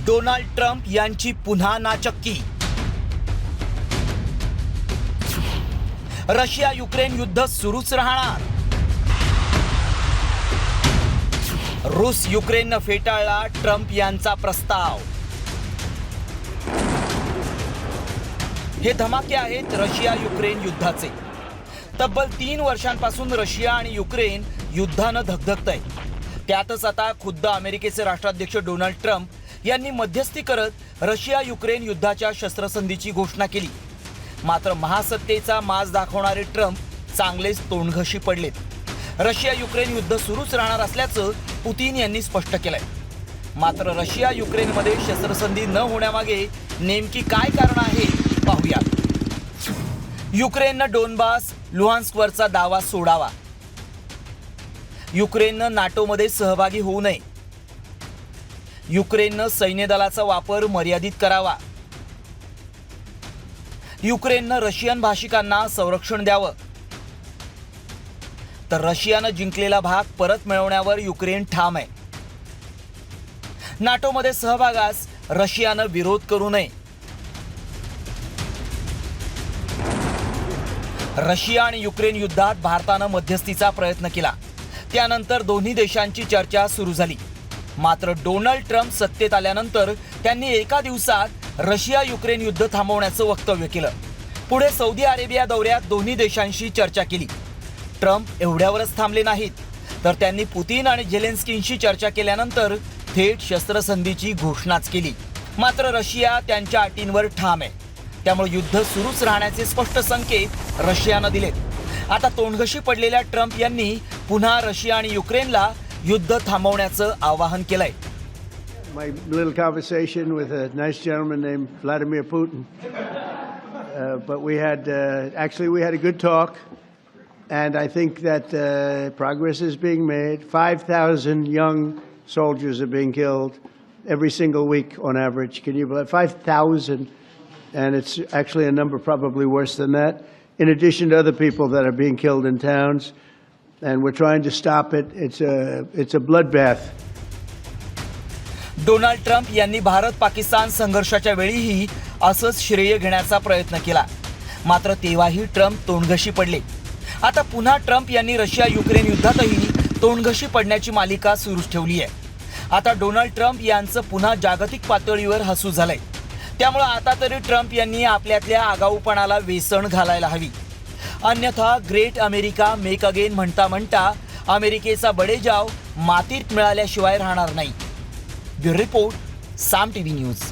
Donald Trump यांची पुन्हा नाचक्की। Russia Ukraine युद्ध सुरूच राहणार। रूस युक्रेननं फेटाळला ट्रम्प यांचा प्रस्ताव। हे धमाके आहेत रशिया युक्रेन युद्धाचे। तब्बल 3 वर्षांपासून रशिया आणि युक्रेन युद्धानं धगधगतंय। त्यातच आता खुद्द अमेरिकेचे राष्ट्राध्यक्ष डोनाल्ड ट्रम्प यांनी मध्यस्थी करत रशिया युक्रेन युद्धाच्या शस्त्रसंधीची घोषणा केली। मात्र महासत्तेचा माज दाखवणारे ट्रम्प चांगलेच तोंडघशी पडलेत। रशिया युक्रेन युद्ध सुरूच राहणार असल्याचं पुतिन यांनी स्पष्ट केलंय। मात्र रशिया युक्रेनमध्ये शस्त्रसंधी न होण्यामागे नेमकी काय कारण आहे पाहूया। युक्रेननं डोनबास लुहान्स्कवरचा दावा सोडावा। युक्रेननं नाटोमध्ये सहभागी होऊ नये। युक्रेननं सैन्य दलाचा वापर मर्यादित करावा। युक्रेननं रशियन भाषिकांना संरक्षण द्यावं। तर रशियानं जिंकलेला भाग परत मिळवण्यावर युक्रेन ठाम आहे। नाटोमध्ये सहभागास रशियानं विरोध करू नये। रशिया आणि युक्रेन युद्धात भारतानं मध्यस्थीचा प्रयत्न केला। त्यानंतर दोन्ही देशांची चर्चा सुरू झाली। मात्र डोनाल्ड ट्रम्प सत्तेत आल्यानंतर त्यांनी एका दिवसात रशिया युक्रेन युद्ध थांबवण्याचं वक्तव्य केलं। पुढे सौदी अरेबिया दौऱ्यात दोन्ही देशांशी चर्चा केली। ट्रम्प एवढ्यावरच थांबले नाहीत, तर त्यांनी पुतिन आणि झेलेन्स्कींशी चर्चा केल्यानंतर थेट शस्त्रसंधीची घोषणाच केली। मात्र रशिया त्यांच्या अटींवर ठाम आहे। त्यामुळे युद्ध सुरूच राहण्याचे स्पष्ट संकेत रशियानं दिलेत। आता तोंडघशी पडलेल्या ट्रम्प यांनी पुन्हा रशिया आणि युक्रेनला युद्ध थांबवण्याचं आवाहन केलंय। My little conversation with a nice gentleman named Vladimir Putin, but we had a good talk, and I think that progress is being made. 5,000 young soldiers are being killed every single week on average. Can you believe 5,000? And it's actually a number probably worse than that, in addition to other people that are being killed in towns, and we're trying to stop it. It's a bloodbath. Donald Trump यांनी भारत पाकिस्तान संघर्षाच्या वेळीही असंच श्रेय घेण्याचा प्रयत्न केला। मात्र तेव्हाही ट्रम्प तोंडघशी पडले। आता पुन्हा ट्रम्प यांनी रशिया युक्रेन युद्धातही तोंडघशी पडण्याची मालिका सुरूच ठेवली आहे। आता डोनाल्ड ट्रम्प यांचं पुन्हा जागतिक पातळीवर हसू झालंय। त्यामुळे आता तरी ट्रम्प यांनी आपल्यातल्या आगाऊपणाला वेसण घालायला हवी। अन्यथा ग्रेट अमेरिका मेक अगेन म्हणता म्हणता अमेरिकेचा बडेजाव मातीत मिळाल्याशिवाय राहणार नाही। ब्युरो रिपोर्ट, साम टीव्ही न्यूज।